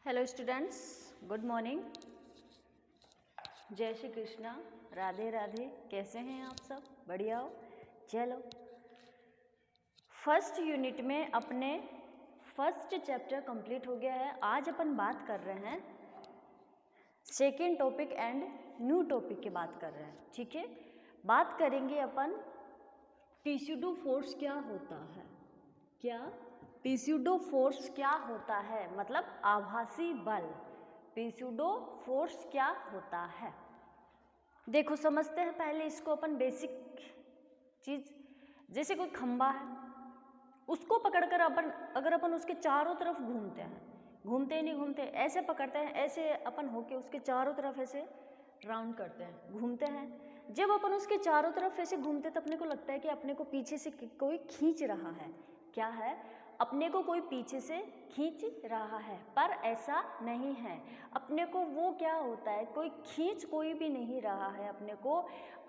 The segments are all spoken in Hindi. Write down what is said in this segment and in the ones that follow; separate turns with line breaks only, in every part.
Hello students, good morning. जय श्री कृष्णा, राधे राधे। कैसे हैं आप सब? बढ़िया हो? चलो, फर्स्ट यूनिट में अपने फर्स्ट चैप्टर कंप्लीट हो गया है। आज अपन बात कर रहे हैं second topic and new topic की बात कर रहे हैं। ठीक है, बात करेंगे अपन पीस्यूडो फोर्स क्या होता है। क्या पीस्यूडो फोर्स क्या होता है, मतलब आभासी बल। पीस्यूडो फोर्स क्या होता है, देखो समझते हैं पहले इसको अपन। बेसिक चीज, जैसे कोई खंबा है, उसको पकड़कर अपन अगर अपन उसके चारों तरफ घूमते हैं, घूमते नहीं घूमते, ऐसे पकड़ते हैं, ऐसे अपन होके उसके चारों तरफ ऐसे राउंड करते हैं, घूमते हैं। जब अपन उसके चारों तरफ ऐसे घूमते तो अपने को लगता है कि अपने को पीछे से कोई खींच रहा है। क्या है? अपने को कोई पीछे से खींच रहा है, पर ऐसा नहीं है। अपने को वो क्या होता है, कोई खींच कोई भी नहीं रहा है। अपने को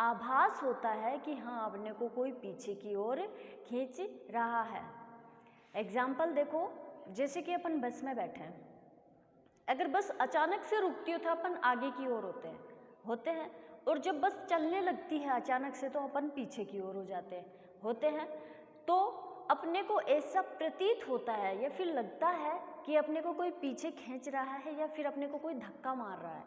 आभास होता है कि हाँ, अपने को कोई पीछे की ओर खींच रहा है। एग्जाम्पल देखो, जैसे कि अपन बस में बैठे हैं, अगर बस अचानक से रुकती हो तो अपन आगे की ओर होते हैं, और जब बस चलने लगती है अचानक से तो अपन पीछे की ओर हो जाते होते हैं। तो अपने को ऐसा प्रतीत होता है या फिर लगता है कि अपने को कोई पीछे खींच रहा है या फिर अपने को कोई धक्का मार रहा है।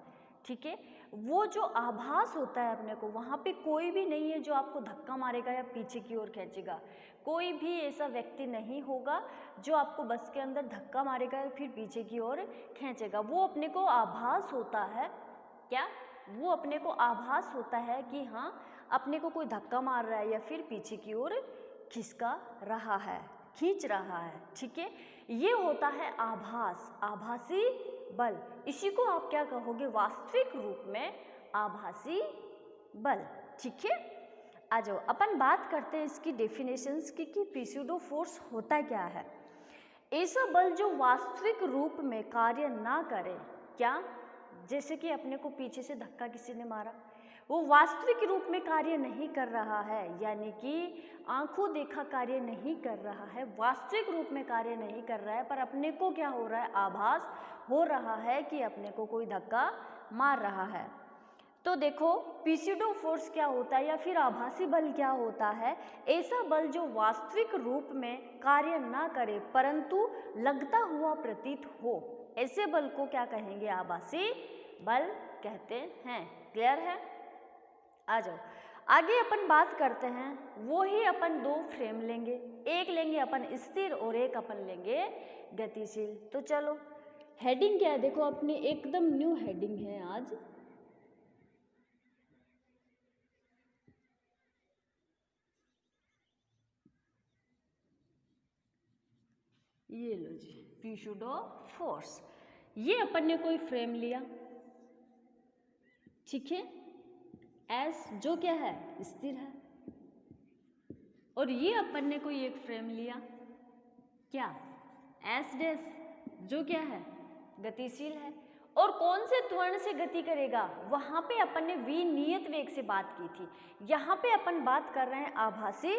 ठीक है, वो जो आभास होता है अपने को, वहाँ पे कोई भी नहीं है जो आपको धक्का मारेगा या पीछे की ओर खींचेगा। कोई भी ऐसा व्यक्ति नहीं होगा जो आपको बस के अंदर धक्का मारेगा या फिर पीछे की ओर खींचेगा। वो अपने को आभास होता है। क्या? वो अपने को आभास होता है कि हाँ, अपने को कोई धक्का मार रहा है या फिर पीछे की ओर खिसका रहा है, खींच रहा है। ठीक है, ये होता है आभास, आभासी बल। इसी को आप क्या कहोगे? वास्तविक रूप में आभासी बल। ठीक है, आ जाओ अपन बात करते हैं इसकी डेफिनेशंस की कि पीस्यूडो फोर्स होता क्या है। ऐसा बल जो वास्तविक रूप में कार्य ना करे। क्या? जैसे कि अपने को पीछे से धक्का किसी ने मारा, वो वास्तविक रूप में कार्य नहीं कर रहा है, यानी कि आंखों देखा कार्य नहीं कर रहा है, वास्तविक रूप में कार्य नहीं कर रहा है, पर अपने को क्या हो रहा है? आभास हो रहा है कि अपने को कोई धक्का मार रहा है। तो देखो, पीस्यूडो फोर्स क्या होता है या फिर आभासी बल क्या होता है? ऐसा बल जो वास्तविक रूप में कार्य ना करे परंतु लगता हुआ प्रतीत हो, ऐसे बल को क्या कहेंगे? आभासी बल कहते हैं। क्लियर है? आ जाओ, आगे अपन बात करते हैं। वो ही अपन दो फ्रेम लेंगे, एक लेंगे अपन स्थिर और एक अपन लेंगे गतिशील। तो चलो, हेडिंग क्या है देखो, अपनी एकदम न्यू हेडिंग है आज। ये लो जी, पीस्यूडो फोर्स। ये अपन ने कोई फ्रेम लिया, ठीक है, एस जो क्या है? स्थिर है। और ये अपन ने कोई एक फ्रेम लिया, क्या? एस डैश जो क्या है? गतिशील है। और कौन से त्वरण से गति करेगा? वहां पे अपन ने विनियत वेग से बात की थी। यहाँ पे अपन बात कर रहे हैं आभासी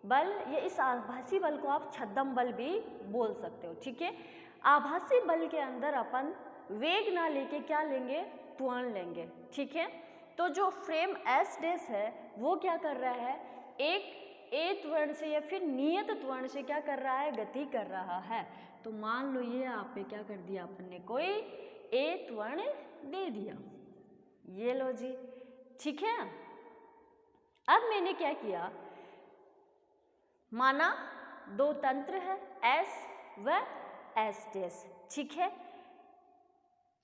बल, या इस आभासी बल को आप छद्म बल भी बोल सकते हो। ठीक है, आभासी बल के अंदर अपन वेग ना लेके क्या लेंगे? त्वरण लेंगे। ठीक है, तो जो फ्रेम एस डैश है वो क्या कर रहा है? एक ए त्वरण से या फिर नियत त्वरण से क्या कर रहा है? गति कर रहा है। तो मान लो ये आप पे क्या कर दिया अपन ने? कोई ए त्वरण दे दिया। ये लो जी, ठीक है। अब मैंने क्या किया, माना दो तंत्र है, एस व एस डैश। ठीक है,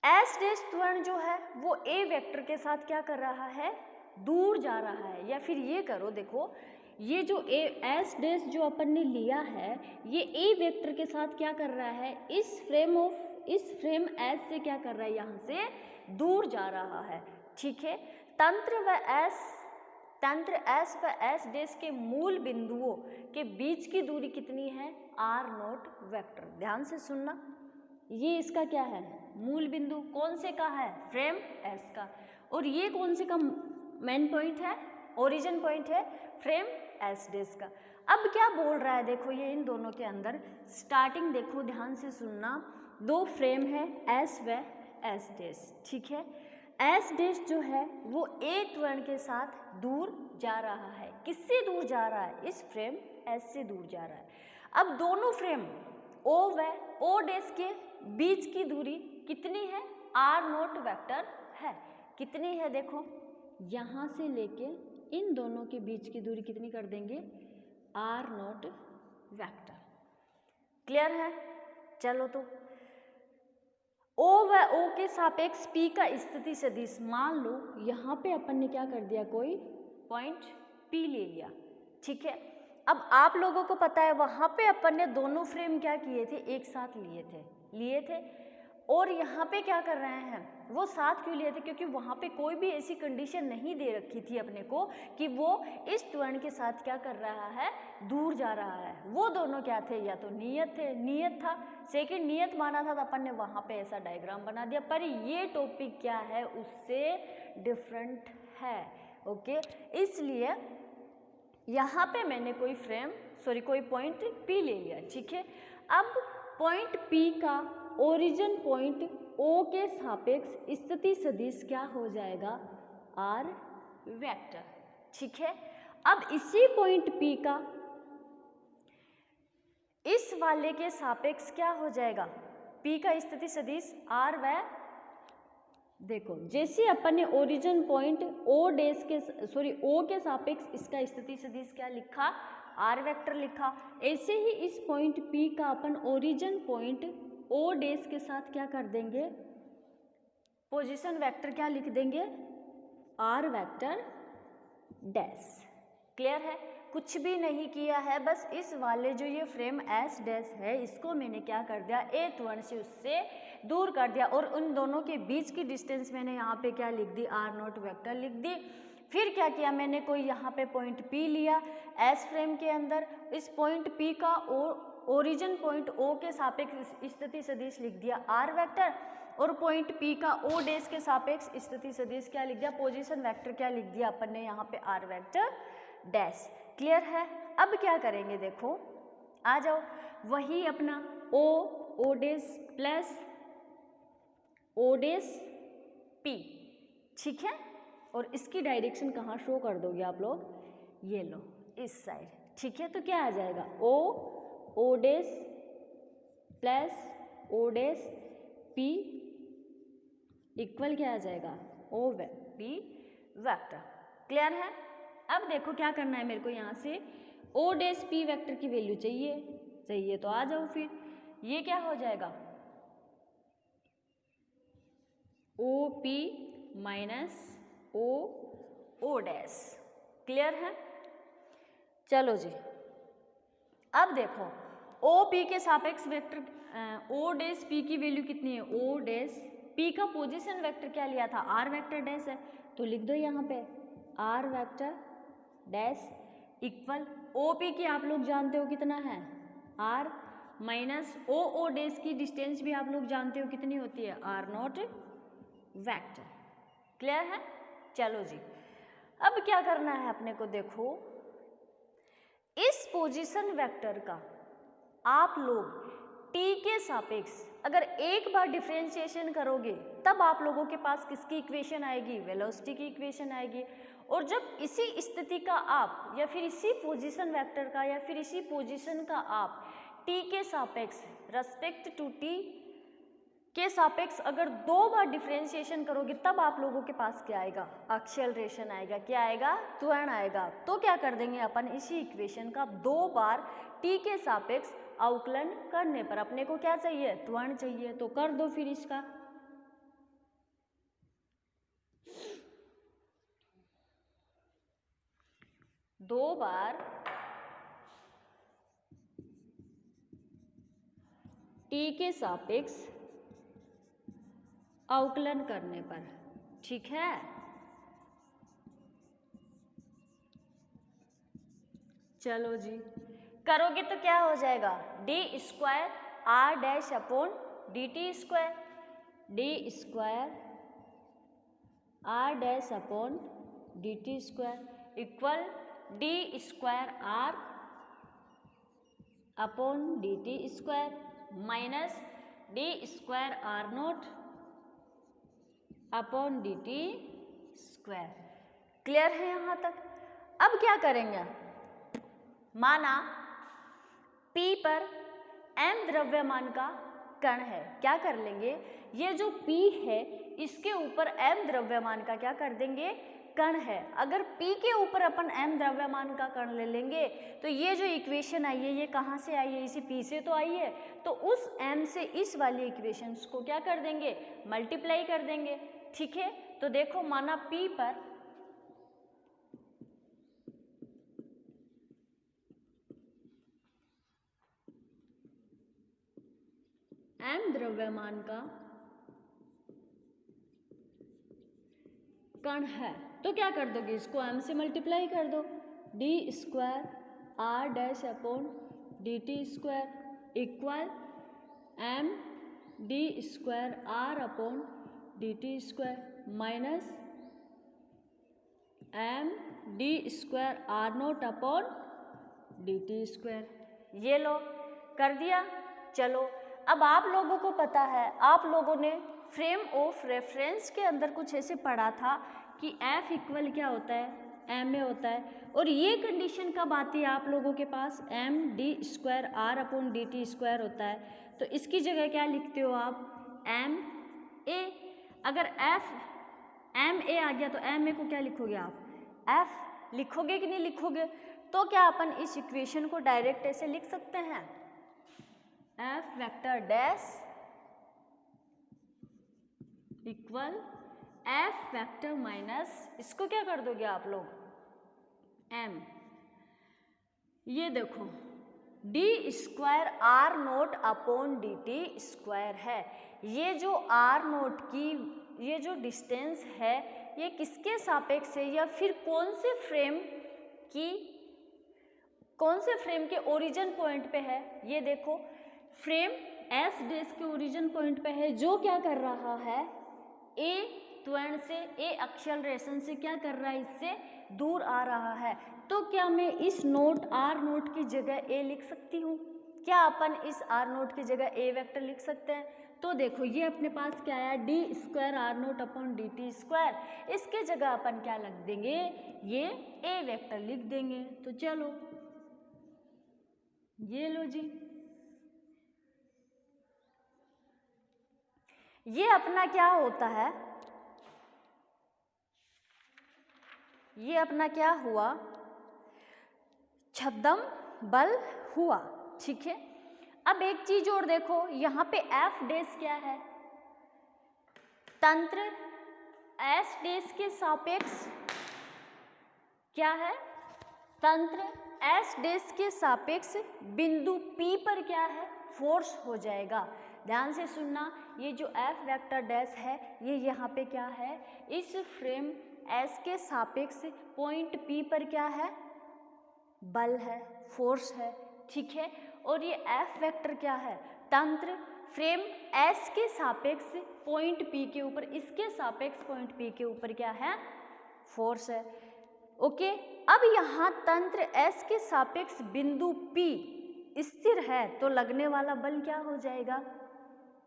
एस डैश त्वरण जो है वो ए वेक्टर के साथ क्या कर रहा है? दूर जा रहा है। या फिर ये करो, देखो ये जो एस डैश जो अपन ने लिया है ये ए वेक्टर के साथ क्या कर रहा है? इस फ्रेम एस से क्या कर रहा है? यहाँ से दूर जा रहा है। ठीक है, तंत्र एस व एस डैश के मूल बिंदुओं के बीच की दूरी कितनी है? R naught vector. ध्यान से सुनना, ये इसका क्या है? मूल बिंदु। कौन से का है? फ्रेम एस का। और ये कौन से का मेन पॉइंट है? ओरिजिन पॉइंट है फ्रेम एस डैश का। अब क्या बोल रहा है देखो, ये इन दोनों के अंदर स्टार्टिंग देखो, ध्यान से सुनना। दो फ्रेम है एस व एस डैश, ठीक है। एस डैश जो है वो ए त्वरण के साथ दूर जा रहा है। किससे दूर जा रहा है? इस फ्रेम एस से दूर जा रहा है। अब दोनों फ्रेम ओ व ओ डैश के बीच की दूरी कितनी है? आर नोट वेक्टर है। कितनी है? देखो यहाँ से लेके इन दोनों के बीच की दूरी कितनी कर देंगे? Are naught vector. क्लियर है? चलो तो ओ व ओ के सापेक्ष पी का स्थिति सदिश, मान लो यहाँ पे अपन ने क्या कर दिया, कोई पॉइंट पी ले लिया, ठीक है। अब आप लोगों को पता है वहाँ पे अपन ने दोनों फ्रेम क्या किए थे? एक साथ लिए थे। और यहाँ पे क्या कर रहे हैं? वो साथ क्यों लिए थे? क्योंकि वहाँ पे कोई भी ऐसी कंडीशन नहीं दे रखी थी अपने को कि वो इस त्वरण के साथ क्या कर रहा है? दूर जा रहा है। वो दोनों क्या थे? या तो नियत था। सेकंड नियत माना था तो अपन ने वहाँ पे ऐसा डायग्राम बना दिया। पर ये टॉपिक क्या है? उससे डिफरेंट है, ओके। इसलिए यहाँ पे मैंने कोई पॉइंट पी ले लिया, ठीक है। अब पॉइंट पी का ओरिजिन पॉइंट ओ के सापेक्ष स्थिति सदिश क्या हो जाएगा? आर वेक्टर, ठीक है। अब इसी पॉइंट पी का इस वाले के सापेक्ष क्या हो जाएगा? पी का स्थिति सदिश आर व देखो जैसे अपन ने ओरिजिन पॉइंट ओ के सापेक्ष इसका स्थिति सदिश क्या लिखा? आर वेक्टर लिखा। ऐसे ही इस पॉइंट पी का अपन ओरिजिन पॉइंट ओ डैश के साथ क्या कर देंगे? पोजीशन वेक्टर क्या लिख देंगे? Are vector dash. क्लियर है? कुछ भी नहीं किया है, बस इस वाले जो ये फ्रेम एस डैश है इसको मैंने क्या कर दिया? ए त्वरण से उससे दूर कर दिया और उन दोनों के बीच की डिस्टेंस मैंने यहाँ पे क्या लिख दी? आर नोट वेक्टर लिख दी। फिर क्या किया मैंने? कोई यहाँ पे पॉइंट पी लिया एस फ्रेम के अंदर, इस पॉइंट पी का ओरिजिन पॉइंट ओ के सापेक्ष स्थिति सदिश लिख दिया आर वेक्टर, और पॉइंट पी का ओ डैश के सापेक्ष स्थिति सदिश क्या लिख दिया? पोजीशन वेक्टर क्या लिख दिया अपन ने यहाँ पे? R vector dash. क्लियर है? अब क्या करेंगे? देखो आ जाओ, वही अपना O dash plus O dash P, ठीक है। और इसकी डायरेक्शन कहाँ शो कर दोगे आप लोग? ये लो इस साइड, ठीक है। तो क्या आ जाएगा? O dash plus O dash P equal क्या आ जाएगा? ओ व पी वेक्टर। क्लियर है? अब देखो क्या करना है मेरे को, यहाँ से ओ डैश पी वेक्टर की वैल्यू चाहिए तो आ जाओ। फिर ये क्या हो जाएगा? O P minus O dash. Clear है? चलो जी, अब देखो ओ पी के सापेक्ष वेक्टर ओ डैश पी की वैल्यू कितनी है? ओ डैश पी का पोजीशन वेक्टर क्या लिया था? आर वेक्टर डैश है, तो लिख दो यहाँ पे R vector dash equal O P की आप लोग जानते हो कितना है? आर माइनस ओ डैश की डिस्टेंस भी आप लोग जानते हो कितनी होती है? R naught vector. क्लियर है? चलो जी, अब क्या करना है अपने को? देखो इस पोजीशन वेक्टर का आप लोग टी के सापेक्ष अगर एक बार डिफरेंशिएशन करोगे तब आप लोगों के पास किसकी इक्वेशन आएगी? वेलोसिटी की इक्वेशन आएगी। और जब इसी स्थिति का आप या फिर इसी पोजीशन वेक्टर का या फिर इसी पोजीशन का आप टी के सापेक्ष रेस्पेक्ट टू टी के सापेक्ष अगर दो बार डिफरेंशिएशन करोगे तब आप लोगों के पास क्या आएगा? एक्सेलरेशन आएगा। क्या आएगा? त्वरण आएगा। तो क्या कर देंगे अपन? इसी इक्वेशन का दो बार टी के सापेक्ष अवकलन करने पर अपने को क्या चाहिए? त्वरण चाहिए। तो कर दो फिर इसका। दो बार टी के सापेक्ष अवकलन करने पर, ठीक है। चलो जी, करोगे तो क्या हो जाएगा? D square R dash upon D T square, D square R dash upon D T square equal D square R upon D T square minus D square R naught upon D T square. Clear है यहाँ तक? अब क्या करेंगे, माना P पर m द्रव्यमान का कण है, क्या कर लेंगे, ये जो P है इसके ऊपर m द्रव्यमान का क्या कर देंगे, कण है। अगर P के ऊपर अपन m द्रव्यमान का कण ले लेंगे तो ये जो इक्वेशन आई है ये कहाँ से आई है, इसी P से तो आई है, तो उस m से इस वाली इक्वेशंस को क्या कर देंगे, मल्टीप्लाई कर देंगे। ठीक है, तो देखो माना P पर m द्रव्यमान का कण है, तो क्या कर दोगे, इसको m से मल्टीप्लाई कर दो, D square R dash upon D T square equal m D square R upon D T square minus m D square R naught upon D T square. ये लो कर दिया। चलो अब आप लोगों को पता है, आप लोगों ने फ्रेम ऑफ रेफरेंस के अंदर कुछ ऐसे पढ़ा था कि F इक्वल क्या होता है, m ए होता है, और ये कंडीशन कब आती है आप लोगों के पास, m D square R upon D T square होता है, तो इसकी जगह क्या लिखते हो आप, m ए। अगर F m ए आ गया तो m ए को क्या लिखोगे आप, F लिखोगे कि नहीं लिखोगे, तो क्या अपन इस इक्वेशन को डायरेक्ट ऐसे लिख सकते हैं, F vector dash equal F vector minus, इसको क्या कर दोगे आप लोग, M। ये देखो D square R naught upon D T square है, ये जो आर नोट की ये जो डिस्टेंस है ये किसके सापेक्ष है, या फिर कौन से फ्रेम के ओरिजिन पॉइंट पे है, ये देखो फ्रेम एस डेस के ओरिजिन पॉइंट पे है, जो क्या कर रहा है, ए त्वरण से, ए एक्सेलरेशन से क्या कर रहा है, इससे दूर आ रहा है। तो क्या मैं इस नोट आर नोट की जगह ए लिख सकती हूँ, क्या अपन इस आर नोट की जगह ए वेक्टर लिख सकते हैं, तो देखो ये अपने पास क्या आया, D square R naught upon D T square, इसके जगह अपन क्या लिख देंगे, ये ए वेक्टर लिख देंगे। तो चलो ये लो जी, ये अपना क्या होता है, ये अपना क्या हुआ, छद्म बल हुआ। ठीक है, अब एक चीज और देखो, यहाँ पे एफ डेस क्या है, तंत्र एस डेस के सापेक्ष क्या है, तंत्र एस डेस के सापेक्ष बिंदु P पर क्या है, फोर्स हो जाएगा। ध्यान से सुनना, ये जो F वेक्टर डैश है ये यहाँ पे क्या है, इस फ्रेम S के सापेक्ष पॉइंट P पर क्या है, बल है, फोर्स है। ठीक है, और ये F वेक्टर क्या है, तंत्र फ्रेम S के सापेक्ष पॉइंट P के ऊपर, इसके सापेक्ष पॉइंट P के ऊपर क्या है, फोर्स है। ओके, अब यहाँ तंत्र S के सापेक्ष बिंदु P स्थिर है तो लगने वाला बल क्या हो जाएगा,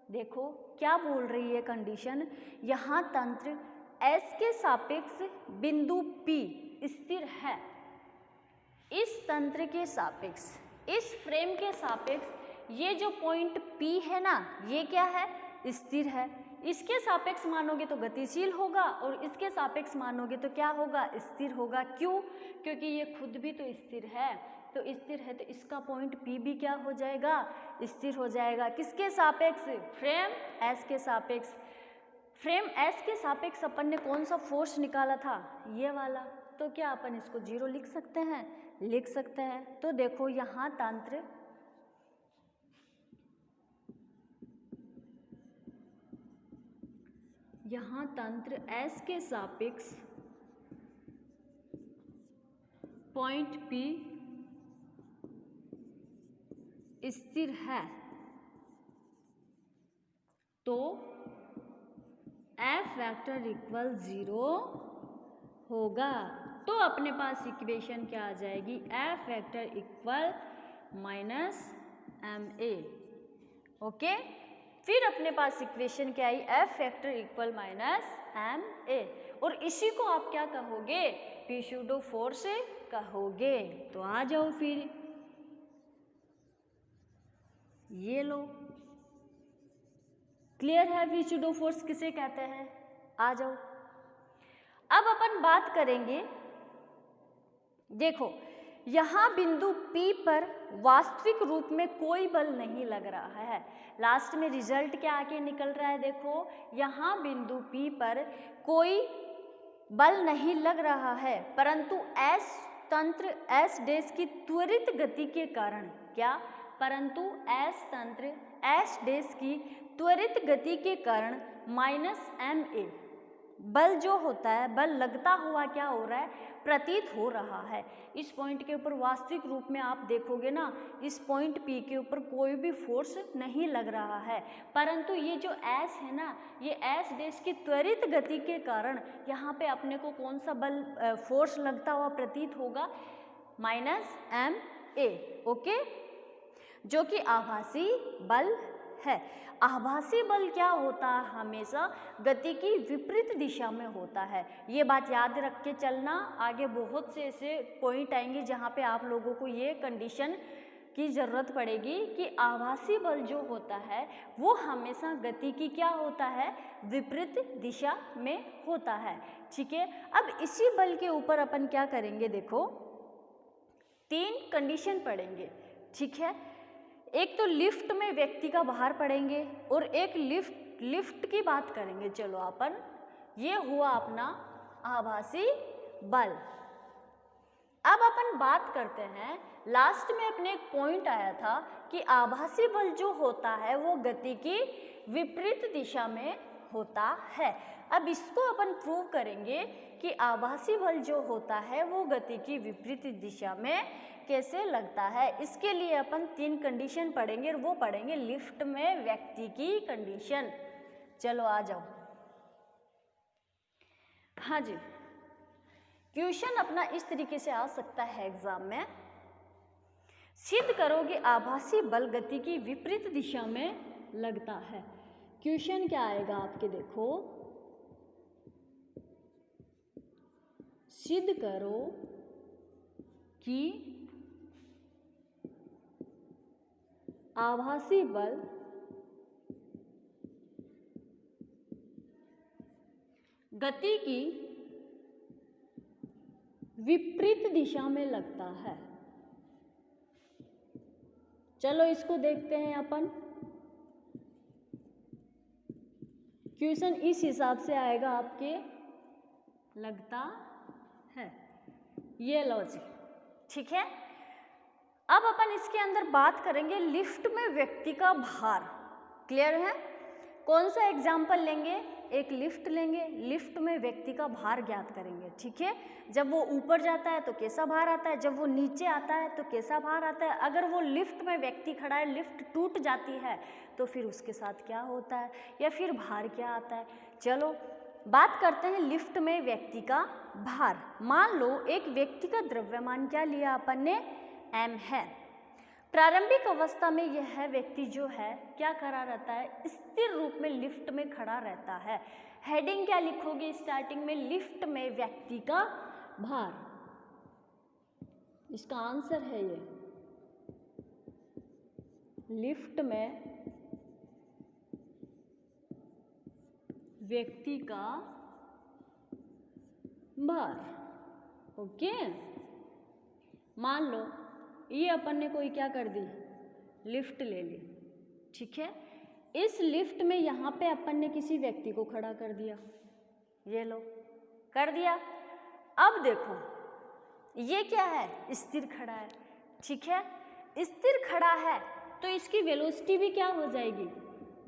देखो क्या बोल रही है कंडीशन, यहाँ तंत्र S के सापेक्ष बिंदु P स्थिर है, इस तंत्र के सापेक्ष, इस फ्रेम के सापेक्ष ये जो पॉइंट P है ना, ये क्या है, स्थिर है। इसके सापेक्ष मानोगे तो गतिशील होगा और इसके सापेक्ष मानोगे तो क्या होगा, स्थिर होगा। क्यों, क्योंकि ये खुद भी तो स्थिर है, तो स्थिर है तो इसका पॉइंट P भी क्या हो जाएगा, स्थिर हो जाएगा। किसके सापेक्ष, फ्रेम S के सापेक्ष। फ्रेम S के सापेक्ष अपन ने कौन सा फोर्स निकाला था, ये वाला, तो क्या अपन इसको 0 लिख सकते हैं, लिख सकते हैं। तो देखो यहाँ तंत्र S के सापेक्ष पॉइंट P स्थिर है, तो F वेक्टर इक्वल 0 होगा। तो अपने पास इक्वेशन क्या आ जाएगी, F vector equal minus ma। Okay, फिर अपने पास इक्वेशन क्या आई, F factor equal minus M A, और इसी को आप क्या कहोगे, पी सूडो फोर्स कहोगे। तो आ जाओ फिर, ये लो, क्लियर है पी सूडो फोर्स किसे कहते हैं, आ जाओ। अब अपन बात करेंगे, देखो यहाँ बिंदु P पर वास्तविक रूप में कोई बल नहीं लग रहा है। लास्ट में रिजल्ट क्या आके निकल रहा है, देखो यहाँ बिंदु P पर कोई बल नहीं लग रहा है, परंतु S तंत्र S डैश की त्वरित गति के कारण, क्या, परंतु S तंत्र S डैश की त्वरित गति के कारण माइनस एम ए बल जो होता है, बल लगता हुआ क्या हो रहा है, प्रतीत हो रहा है। इस पॉइंट के ऊपर वास्तविक रूप में आप देखोगे ना, इस पॉइंट P के ऊपर कोई भी फोर्स नहीं लग रहा है, परंतु ये जो S है ना, ये S डैश की त्वरित गति के कारण यहाँ पे अपने को कौन सा बल फोर्स लगता हुआ प्रतीत होगा, माइनस एम ए, ओके, जो कि आभासी बल है। आभासी बल क्या होता है, हमेशा गति की विपरीत दिशा में होता है। ये बात याद रख के चलना, आगे बहुत से ऐसे पॉइंट आएंगे जहाँ पे आप लोगों को ये कंडीशन की ज़रूरत पड़ेगी कि आभासी बल जो होता है वो हमेशा गति की क्या होता है, विपरीत दिशा में होता है, ठीक है। अब इसी बल के ऊपर अपन क्या करेंगे, देखो 3 कंडीशन पढ़ेंगे, ठीक है। एक तो लिफ्ट में व्यक्ति का भार पढ़ेंगे और एक लिफ्ट की बात करेंगे। चलो अपन, ये हुआ अपना आभासी बल। अब अपन बात करते हैं, लास्ट में अपने एक पॉइंट आया था कि आभासी बल जो होता है वो गति की विपरीत दिशा में होता है। अब इसको अपन प्रूव करेंगे कि आभासी बल जो होता है वो गति की विपरीत दिशा में कैसे लगता है। इसके लिए अपन 3 कंडीशन पढ़ेंगे और वो पढ़ेंगे लिफ्ट में व्यक्ति की कंडीशन। चलो आ जाओ, हाँ जी, क्वेश्चन अपना इस तरीके से आ सकता है एग्जाम में, सिद्ध करोगे आभासी बल गति की विपरीत दिशा में लगता है। क्वेश्चन क्या आएगा आपके, देखो, सिद्ध करो कि आभासी बल गति की विपरीत दिशा में लगता है। चलो इसको देखते हैं अपन, क्वेश्चन इस हिसाब से आएगा आपके, लगता है, ये लॉजिक, ठीक है। अब अपन इसके अंदर बात करेंगे लिफ्ट में व्यक्ति का भार, क्लियर है। कौन सा एग्जाम्पल लेंगे, एक लिफ्ट लेंगे, लिफ्ट में व्यक्ति का भार ज्ञात करेंगे, ठीक है। जब वो ऊपर जाता है तो कैसा भार आता है, जब वो नीचे आता है तो कैसा भार आता है। अगर वो लिफ्ट में व्यक्ति खड़ा है, लिफ्ट टूट जाती है तो फिर उसके साथ क्या होता है, या फिर भार क्या आता है। चलो बात करते हैं लिफ्ट में व्यक्ति का भार। मान लो एक व्यक्ति का द्रव्यमान क्या लिया अपन ने, m है। प्रारंभिक अवस्था में यह व्यक्ति जो है क्या खड़ा रहता है, स्थिर रूप में लिफ्ट में खड़ा रहता है। हेडिंग क्या लिखोगे स्टार्टिंग में, लिफ्ट में व्यक्ति का भार, इसका आंसर है ये, लिफ्ट में व्यक्ति का भार, ओके। मान लो ये अपन ने कोई क्या कर दी, लिफ्ट ले ली, ठीक है। इस लिफ्ट में यहाँ पे अपन ने किसी व्यक्ति को खड़ा कर दिया, ये लो कर दिया। अब देखो ये क्या है, स्थिर खड़ा है, ठीक है। स्थिर खड़ा है तो इसकी वेलोसिटी भी क्या हो जाएगी,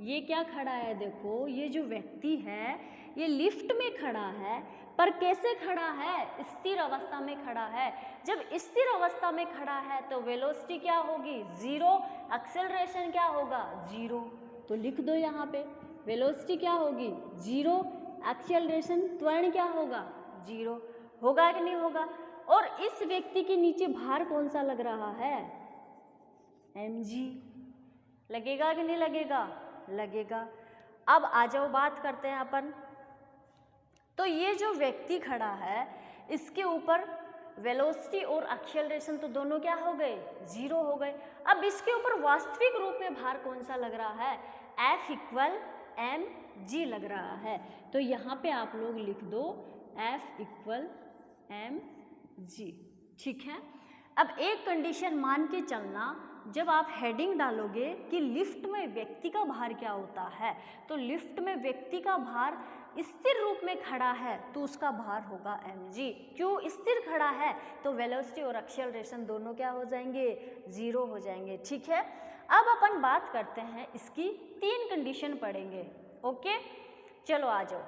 ये क्या खड़ा है, देखो ये जो व्यक्ति है ये लिफ्ट में खड़ा है, पर कैसे खड़ा है, स्थिर अवस्था में खड़ा है। जब स्थिर अवस्था में खड़ा है तो वेलोसिटी क्या होगी, 0, एक्सेलरेशन क्या होगा, 0। तो लिख दो यहाँ पे, वेलोसिटी क्या होगी, 0, एक्सेलरेशन त्वरण क्या होगा, 0। होगा कि नहीं होगा। और इस व्यक्ति के नीचे भार कौन सा लग रहा है, mg, लगेगा कि नहीं लगेगा, लगेगा। अब आ जाओ बात करते हैं अपन। तो ये जो व्यक्ति खड़ा है इसके ऊपर वेलोसिटी और एक्सेलरेशन तो दोनों क्या हो गए, जीरो हो गए। अब इसके ऊपर वास्तविक रूप में भार कौन सा लग रहा है, F इक्वल mg लग रहा है। तो यहाँ पे आप लोग लिख दो F इक्वल mg, ठीक है। अब एक कंडीशन मान के चलना, जब आप हेडिंग डालोगे कि लिफ्ट में व्यक्ति का भार क्या होता है, तो लिफ्ट में व्यक्ति का भार स्थिर रूप में खड़ा है तो उसका भार होगा mg। क्यों स्थिर खड़ा है, तो वेलोसिटी और एक्सेलरेशन दोनों क्या हो जाएंगे, जीरो हो जाएंगे, ठीक है। अब अपन बात करते हैं इसकी 3 कंडीशन पढ़ेंगे, ओके। चलो आ जाओ,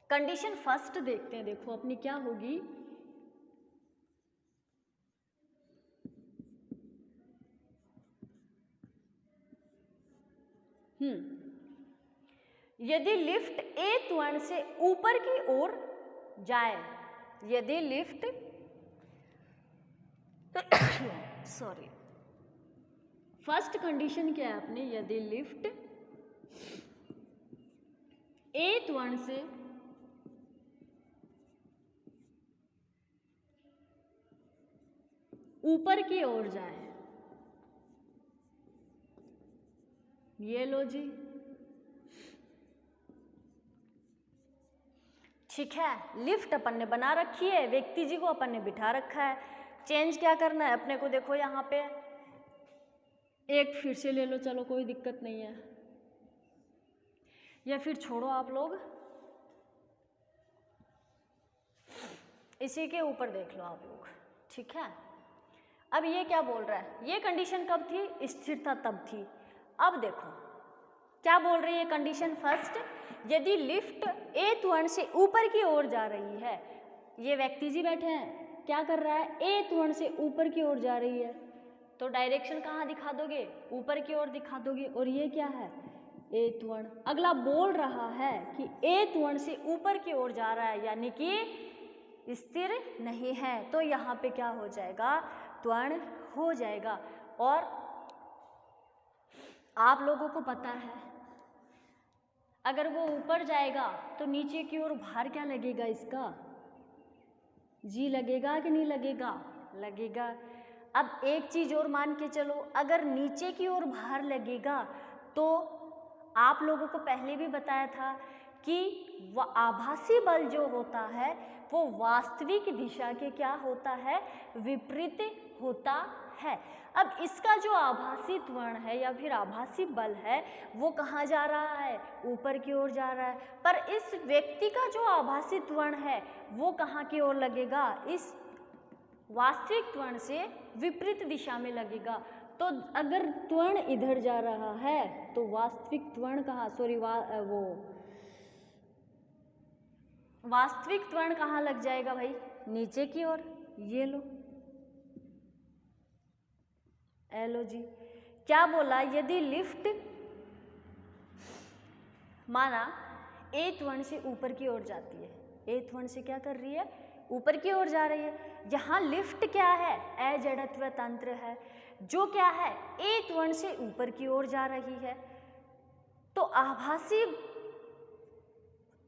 कंडीशन फर्स्ट देखते हैं। देखो अपनी क्या होगी, यदि लिफ्ट ए त्वरण से ऊपर की ओर जाए, यदि लिफ्ट सॉरी, फर्स्ट कंडीशन क्या है अपने, यदि लिफ्ट ए त्वरण से ऊपर की ओर जाए, ये लो जी, ठीक है। लिफ्ट अपन ने बना रखी है, व्यक्ति जी को अपन ने बिठा रखा है, चेंज क्या करना है अपने को, देखो यहाँ पे एक फिर से ले लो, चलो कोई दिक्कत नहीं है, या फिर छोड़ो आप लोग, इसी के ऊपर देख लो आप लोग, ठीक है। अब ये क्या बोल रहा है, ये कंडीशन कब थी, स्थिरता तब थी। अब देखो क्या बोल रही है कंडीशन फर्स्ट, यदि लिफ्ट ए त्वरण से ऊपर की ओर जा रही है, ये व्यक्ति जी बैठे हैं, क्या कर रहा है, ए त्वरण से ऊपर की ओर जा रही है, तो डायरेक्शन कहाँ दिखा दोगे, ऊपर की ओर दिखा दोगे, और ये क्या है, ए त्वरण। अगला बोल रहा है कि ए त्वरण से ऊपर की ओर जा रहा है, यानी कि स्थिर नहीं है, तो यहाँ पे क्या हो जाएगा, त्वरण हो जाएगा। और आप लोगों को पता है अगर वो ऊपर जाएगा तो नीचे की ओर भार क्या लगेगा, इसका जी लगेगा कि नहीं लगेगा, लगेगा। अब एक चीज और मान के चलो, अगर नीचे की ओर भार लगेगा तो आप लोगों को पहले भी बताया था कि आभासी बल जो होता है वो वास्तविक दिशा के क्या होता है, विपरीत होता है। अब इसका जो आभासी त्वरण है या फिर आभासी बल है वो कहाँ जा रहा है, ऊपर की ओर जा रहा है, पर इस व्यक्ति का जो आभासी त्वरण है वो कहाँ की ओर लगेगा, इस वास्तविक त्वरण से विपरीत दिशा में लगेगा। तो अगर त्वरण इधर जा रहा है तो वास्तविक त्वरण कहाँ, सॉरी वास्तविक त्वरण कहाँ लग जाएगा भाई, नीचे की ओर, ये लो एलो जी। क्या बोला, यदि लिफ्ट माना ए त्वरण से ऊपर की ओर जाती है, ए त्वरण से क्या कर रही है, ऊपर की ओर जा रही है। यहाँ लिफ्ट क्या है, अजड़त्व तंत्र है, जो क्या है ए त्वरण से ऊपर की ओर जा रही है। तो आभासी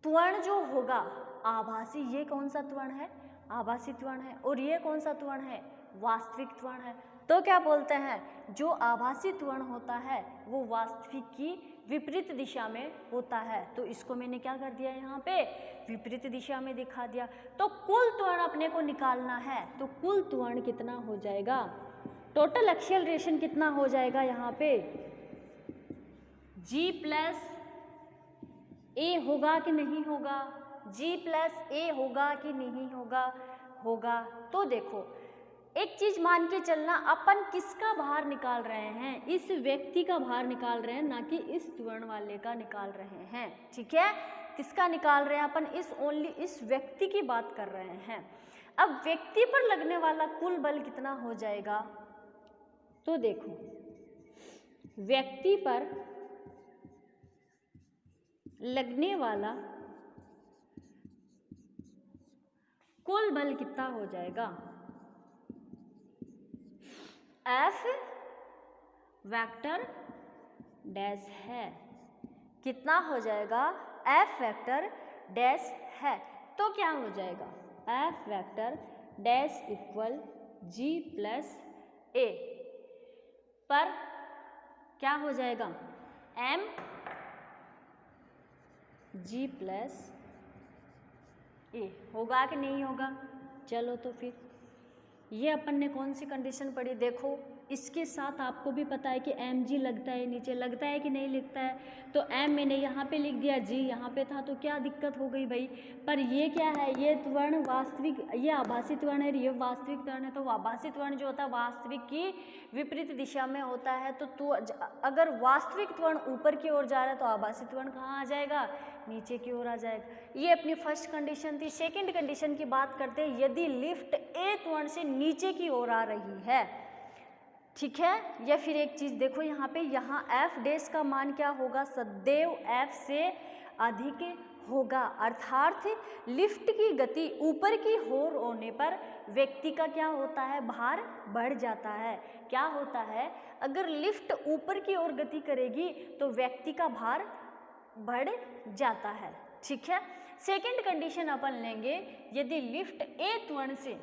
त्वरण जो होगा, आभासी, ये कौन सा त्वरण है, आभासी त्वरण है, और ये कौन सा त्वरण है, वास्तविक त्वरण है। तो क्या बोलते हैं, जो आभासी त्वरण होता है वो वास्तविक की विपरीत दिशा में होता है। तो इसको मैंने क्या कर दिया, यहाँ पे विपरीत दिशा में दिखा दिया। तो कुल त्वरण अपने को निकालना है, तो कुल त्वरण कितना हो जाएगा, टोटल एक्सेलरेशन कितना हो जाएगा यहाँ पे, g प्लस ए होगा कि नहीं होगा, g प्लस ए होगा कि नहीं होगा, होगा। तो देखो एक चीज मान के चलना, अपन किसका भार निकाल रहे हैं, इस व्यक्ति का भार निकाल रहे हैं, ना कि इस त्वरण वाले का निकाल रहे हैं, ठीक है। किसका निकाल रहे हैं अपन, इस व्यक्ति की बात कर रहे हैं। अब व्यक्ति पर लगने वाला कुल बल कितना हो जाएगा, तो देखो व्यक्ति पर लगने वाला कुल बल कितना हो जाएगा, F वेक्टर डैश है। कितना हो जाएगा? एफ वेक्टर डैश है, तो क्या हो जाएगा? एफ वेक्टर डैश इक्वल जी प्लस ए पर क्या हो जाएगा? एम जी प्लस ए होगा कि नहीं होगा? चलो तो फिर ये अपन ने कौन सी कंडीशन पढ़ी? देखो इसके साथ आपको भी पता है कि एम जी लगता है, नीचे लगता है कि नहीं लिखता है, तो एम मैंने यहाँ पे लिख दिया, जी यहाँ पे था, तो क्या दिक्कत हो गई भाई? पर ये क्या है? ये त्वरण वास्तविक, ये आभासी त्वरण है, ये वास्तविक त्वरण है। तो आभासी त्वरण जो होता है वास्तविक की विपरीत दिशा में होता है। तो अगर वास्तविक त्वरण ऊपर की ओर जा रहा है तो आभासी त्वरण कहाँ आ जाएगा? नीचे की ओर आ जाएगा। ये अपनी फर्स्ट कंडीशन थी। सेकंड कंडीशन की बात करते हैं, यदि लिफ्ट ए त्वरण से नीचे की ओर आ रही है, ठीक है, या फिर एक चीज देखो यहाँ पे, यहाँ एफ डैश का मान क्या होगा? सदैव एफ से अधिक होगा, अर्थात लिफ्ट की गति ऊपर की ओर होने पर व्यक्ति का क्या होता है? भार बढ़ जाता है। क्या होता है? अगर लिफ्ट ऊपर की ओर गति करेगी तो व्यक्ति का भार बढ़ जाता है, ठीक है। सेकंड कंडीशन अपन लेंगे, यदि लिफ्ट ए त्वरण से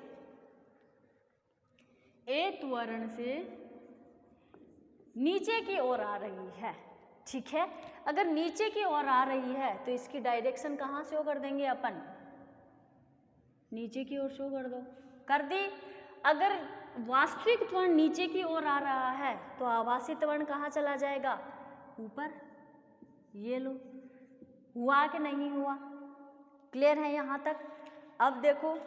नीचे की ओर आ रही है, ठीक है, अगर नीचे की ओर आ रही है तो इसकी डायरेक्शन कहाँ शो कर देंगे अपन? नीचे की ओर शो कर दो, कर दी। अगर वास्तविक त्वरण नीचे की ओर आ रहा है तो आभासी त्वरण कहाँ चला जाएगा? ऊपर। ये लो, हुआ कि नहीं हुआ? क्लियर है यहाँ तक? अब देखो,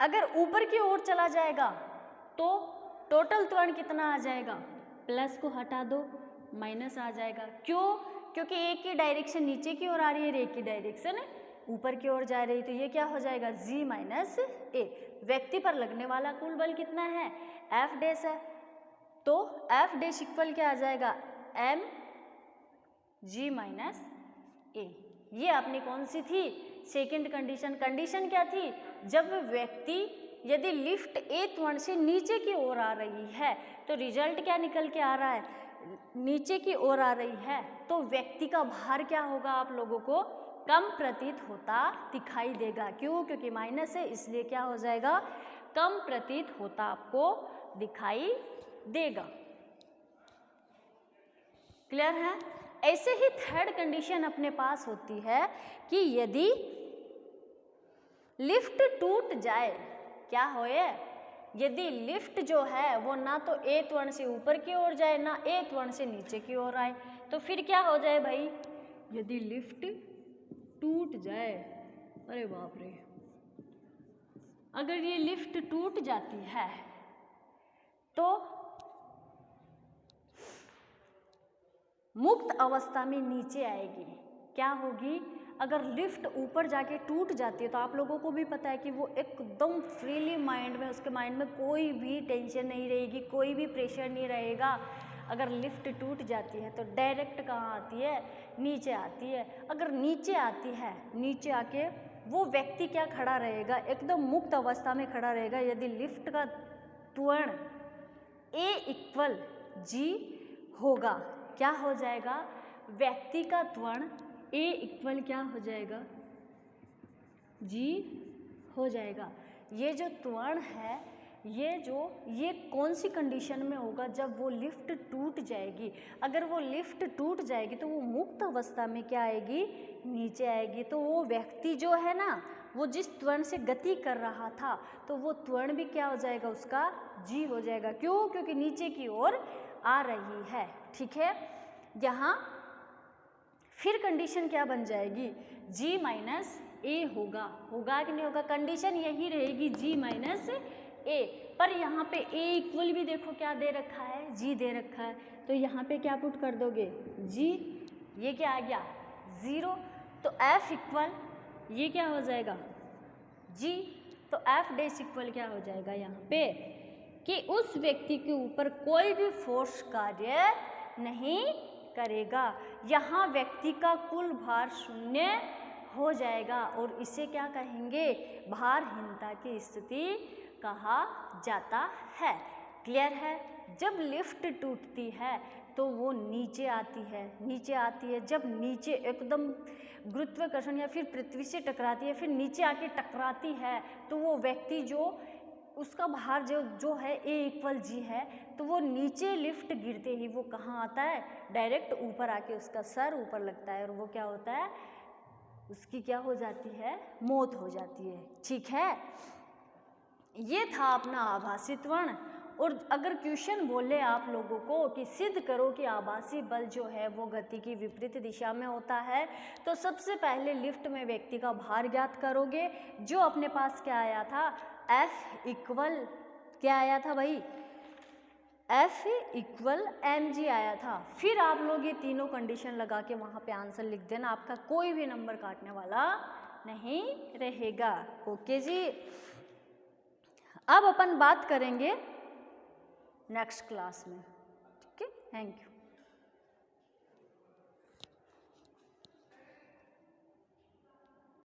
अगर ऊपर की ओर चला जाएगा तो टोटल त्वरण कितना आ जाएगा? प्लस को हटा दो, माइनस आ जाएगा। क्यों? क्योंकि एक की डायरेक्शन नीचे की ओर आ रही है, एक की डायरेक्शन ऊपर की ओर जा रही है, तो ये क्या हो जाएगा? जी माइनस ए। व्यक्ति पर लगने वाला कुल बल कितना है? एफ डैश है, तो एफ डैश इक्वल क्या आ जाएगा? एम जी माइनस ए। ये अपनी कौन सी थी? Second condition. कंडीशन क्या थी? जब व्यक्ति, यदि लिफ्ट ए त्वरण से नीचे की ओर आ रही है तो रिजल्ट क्या निकल के आ रहा है? नीचे की ओर आ रही है तो व्यक्ति का भार क्या होगा? आप लोगों को कम प्रतीत होता दिखाई देगा। क्यों? क्योंकि माइनस है, इसलिए क्या हो जाएगा? कम प्रतीत होता आपको दिखाई देगा। क्लियर है? ऐसे ही थर्ड कंडीशन अपने पास होती है कि यदि लिफ्ट टूट जाए, क्या होए? यदि लिफ्ट जो है वो ना तो ए त्वरण से ऊपर की ओर जाए, ना ए त्वरण से नीचे की ओर आए, तो फिर क्या हो जाए भाई? यदि लिफ्ट टूट जाए, अरे बाप रे, अगर ये लिफ्ट टूट जाती है तो मुक्त अवस्था में नीचे आएगी। क्या होगी? अगर लिफ्ट ऊपर जाके टूट जाती है तो आप लोगों को भी पता है कि वो एकदम फ्रीली माइंड में, उसके माइंड में कोई भी टेंशन नहीं रहेगी, कोई भी प्रेशर नहीं रहेगा। अगर लिफ्ट टूट जाती है तो डायरेक्ट कहाँ आती है? नीचे आती है। अगर नीचे आती है, नीचे आके वो व्यक्ति क्या खड़ा रहेगा? एकदम मुक्त अवस्था में खड़ा रहेगा। यदि लिफ्ट का त्वरण ए इक्वल जी होगा, क्या हो जाएगा? व्यक्ति का त्वरण ए इक्वल क्या हो जाएगा? जी हो जाएगा। ये जो त्वरण है, ये कौन सी कंडीशन में होगा? जब वो लिफ्ट टूट जाएगी। अगर वो लिफ्ट टूट जाएगी तो वो मुक्त अवस्था में क्या आएगी? नीचे आएगी। तो वो व्यक्ति जो है ना, वो जिस त्वरण से गति कर रहा था तो वो त्वरण भी क्या हो जाएगा? उसका जी हो जाएगा। क्यों? क्योंकि नीचे की ओर आ रही है, ठीक है। यहाँ फिर कंडीशन क्या बन जाएगी? जी माइनस ए होगा। होगा कि नहीं होगा? कंडीशन यही रहेगी, जी माइनस ए। पर यहाँ पे ए इक्वल भी देखो क्या दे रखा है? जी दे रखा है। तो यहाँ पे क्या पुट कर दोगे? जी। ये क्या आ गया? 0। तो एफ इक्वल ये क्या हो जाएगा? जी। तो एफ डैश इक्वल क्या हो जाएगा यहाँ पे? कि उस व्यक्ति के ऊपर कोई भी फोर्स कार्य नहीं करेगा। यहाँ व्यक्ति का कुल भार 0 हो जाएगा और इसे क्या कहेंगे? भारहीनता की स्थिति कहा जाता है। क्लियर है? जब लिफ्ट टूटती है तो वो नीचे आती है। जब नीचे एकदम गुरुत्वाकर्षण या फिर पृथ्वी से टकराती है, फिर नीचे आके टकराती है, तो वो व्यक्ति जो उसका भार जो है A=G है, तो वो नीचे लिफ्ट गिरते ही वो कहाँ आता है? डायरेक्ट ऊपर आके उसका सर ऊपर लगता है और वो क्या होता है? उसकी क्या हो जाती है? मौत हो जाती है। ठीक है, ये था अपना आभासी त्वरण। और अगर क्वेश्चन बोले आप लोगों को कि सिद्ध करो कि आभासी बल जो है वो गति की विपरीत दिशा में होता है, तो सबसे पहले लिफ्ट में व्यक्ति का भार ज्ञात करोगे, जो अपने पास क्या आया था? F= क्या आया था भाई? F=mg आया था। फिर आप लोग ये तीनों कंडीशन लगा के वहाँ पे आंसर लिख देना, आपका कोई भी नंबर काटने वाला नहीं रहेगा। ओके जी, अब अपन बात करेंगे नेक्स्ट क्लास में। ठीक है, थैंक यू।